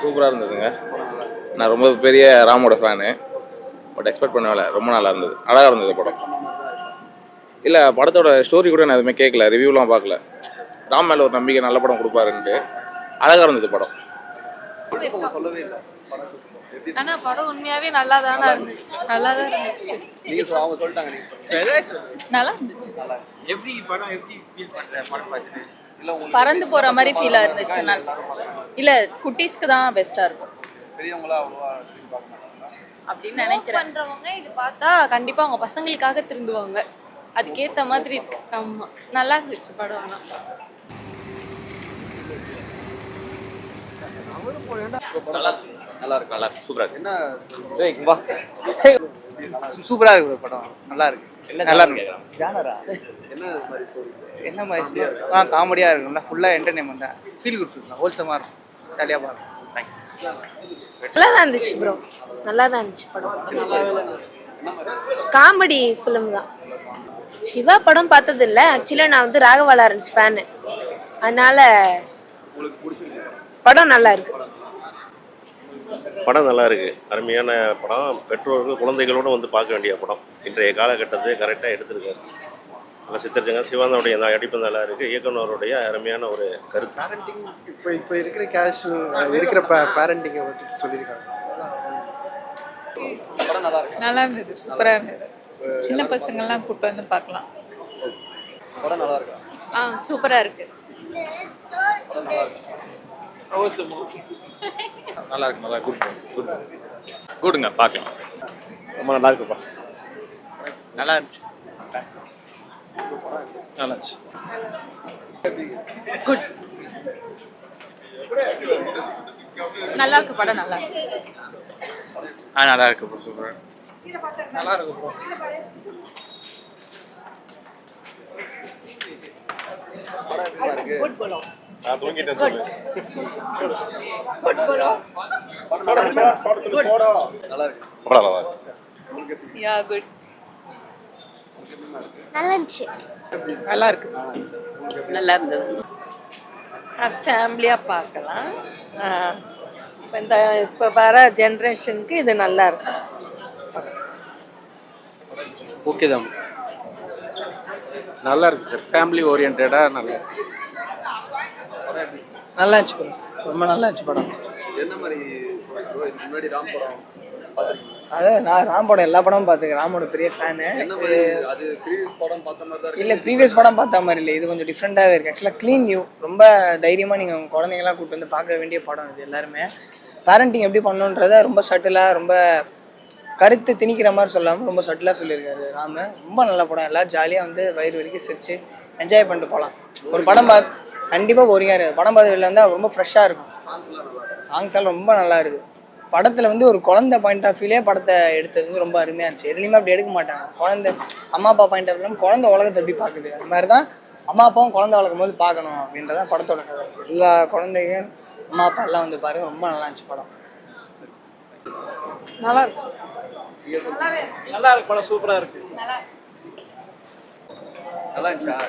சூப்பராக இருந்ததுங்க. நான் ரொம்ப பெரிய ராமோட ஃபேனு. பட் எக்ஸ்பெக்ட் பண்ணவே ரொம்ப நல்லா இருந்தது. அழகாக இருந்தது படம். இல்லை படத்தோட ஸ்டோரி கூட நான் எதுவுமே கேட்கல, ரிவ்யூலாம் பார்க்கல. ராம் மேலே ஒரு நம்பிக்கை நல்ல படம் கொடுப்பாருன்ட்டு அழகாக இருந்தது படம். ஆனா படம் உண்மையாவே நல்லா தானே இருந்துச்சு. நல்லா தான் இருந்துச்சு. நல்லா இருந்துச்சு. எப்படி படம் எப்படி ஃபீல் பண்ற படம் பார்த்துட்டு? இல்ல உங்களுக்கு பறந்து போற மாதிரி ஃபீலா இருந்துச்சு. நல்லா இல்ல குட்டீஸ்க்கு தான் பெஸ்டா இருக்கும் பெரியவங்களா அவ்வளவா திரும்பி பார்க்க மாட்டாங்களா? அப்படின்னு நினைக்கிறேன். பண்றவங்க இது பார்த்தா கண்டிப்பா அவங்க பசங்களுக்காக திருந்துவாங்க. அதுக்கேத்த மாதிரி இருக்கு. ஆமா நல்லா இருந்துச்சு படம். ஆனா நல்லா இருக்கு நல்லா சூப்பராக இருக்கு. என்ன வா சூப்பராக இருக்கு படம். நல்லா இருக்கு. நல்லா இருக்கு. என்ன மாதிரி ஸ்டோரி? என்ன மாதிரி காமெடியாக இருக்கும். நல்லா ஃபுல்லாக என்டர்டைன்மெண்ட் தான். ஃபீல் குட் ஃபில்ம் தான். ஹோல்சமாக இருக்கும். ஜாலியாக பார்க்கும். தேங்க்ஸ். நல்லா தான் இருந்துச்சு ப்ரோ. நல்லா தான் இருந்துச்சு படம். காமெடி ஃபிலிம் தான். சிவா படம் பார்த்தது இல்லை. ஆக்சுவலாக நான் வந்து ராகவா லாரன்ஸ் ஃபேனு. அதனால படம் நல்லா இருக்கு. படம் நல்லா இருக்குது. அருமையான படம். பெற்றோர்கள் குழந்தைகளோடு வந்து பார்க்க வேண்டிய படம். இன்றைய காலகட்டத்தை கரெக்டாக எடுத்திருக்காரு. நல்லா சித்தரிச்சாங்க. சிவானோடைய நடிப்பு நல்லா இருக்குது. இயக்குனருடைய அருமையான ஒரு கருத்து. பேரண்டிங் இப்போ இருக்கிற கேஷுவல் இருக்கிற பேரண்டிங்கை பற்றி சொல்லியிருக்காங்க. படம் நல்லா இருக்கு. நல்லா இருந்தது. சூப்பரா இருந்தது. சின்ன பசங்கள்லாம் கூப்பிட்டு வந்து பார்க்கலாம். படம் நல்லா இருக்கா? சூப்பரா இருக்கு. படம் நல்லா இருக்கு. நல்லா இருக்கு. நல்லா குட் குட் குட்டுங்க, பார்க்கலாம். ரொம்ப நல்லா இருக்குப்பா. நல்லா இருந்துச்சு. நல்லா இருந்துச்சு. குட். நல்லா இருக்கு படம். நல்லா இருக்கு. நல்லா இருக்கு ப்ரோ. சூப்பர். நல்லா இருக்கு ப்ரோ. படம் எப்படி இருக்கு? Good polo. நான் தூங்கிட்டேன். Good polo. நல்லா இருக்கு. படம் நல்லா இருக்கு. யா குட். நல்லா இருந்துச்சு. நல்லா இருக்கு. நல்லா இருந்தது. ஃபேமிலியாக பார்க்கலாம். இப்போ வர ஜென்ரேஷனுக்கு இது நல்லா இருக்கு. ஓகே தான். நல்லா இருக்கு சார். ஃபேமிலி ஓரியன்டாக நல்லா இருக்கு. நல்லா இருந்துச்சு ப்ரோ. ரொம்ப நல்லா இருந்துச்சு படம். என்ன மாதிரி bro? இதுக்கு முன்னாடி ராம் படம் அதான் நான் ராம் படம் எல்லா படமும் பார்த்துருக்கேன். ராமோட பெரிய ஃபேனு. என்ன மாதிரி அது ப்ரீவியஸ் படம் பார்த்த மாதிரி தான் இருக்கு. இல்லை ப்ரீவியஸ் படம் பார்த்த மாதிரி இல்லை. இது கொஞ்சம் டிஃப்ரெண்ட்டாகவே இருக்குது. ஆக்சுவலாக க்ளீன் நியூ. ரொம்ப தைரியமாக நீங்கள் உங்கள் குழந்தைங்களாம் கூப்பிட்டு வந்து பார்க்க வேண்டிய படம் இது. எல்லாருமே பேரண்டிங் எப்படி பண்ணணுன்றத ரொம்ப சட்டிலாக, ரொம்ப கருத்து திணிக்கிற மாதிரி சொல்லாமல் ரொம்ப சட்டிலாக சொல்லியிருக்காரு ராமு. ரொம்ப நல்ல படம். எல்லோரும் ஜாலியாக வந்து வயிறு வரைக்கும் சிரித்து என்ஜாய் பண்ணிட்டு போகலாம். ஒரு படம் கண்டிப்பாக போரிங்காக இருக்குது. படம் பார்த்து வெளில வந்தால் ரொம்ப ஃப்ரெஷ்ஷாக இருக்கும். சாங்ஸ் எல்லாம் ரொம்ப நல்லா இருக்குது. படத்தில் வந்து ஒரு குழந்தை பாயிண்ட் ஆஃப் வியூலே படத்தை எடுத்தது வந்து ரொம்ப அருமையாக இருந்துச்சு. எதுலேயுமே அப்படி எடுக்க மாட்டாங்க. குழந்தை அம்மா அப்பா பாயிண்ட் ஆஃப் வியூலாம் குழந்தை உலகத்தை எப்படி பார்க்குது, அது மாதிரி தான் அம்மா அப்பாவும் குழந்தை வளர்க்கும் போது பார்க்கணும் அப்படின்றதான் படத்தோட கதை. எல்லா குழந்தைங்க அம்மா அப்பா எல்லாம் வந்து பாருங்க. ரொம்ப நல்லா இருந்துச்சு படம். நல்லா இருக்கு. நல்லா இருக்கு. படம் சூப்பரா இருக்கு. நல்லா இருந்துச்சா?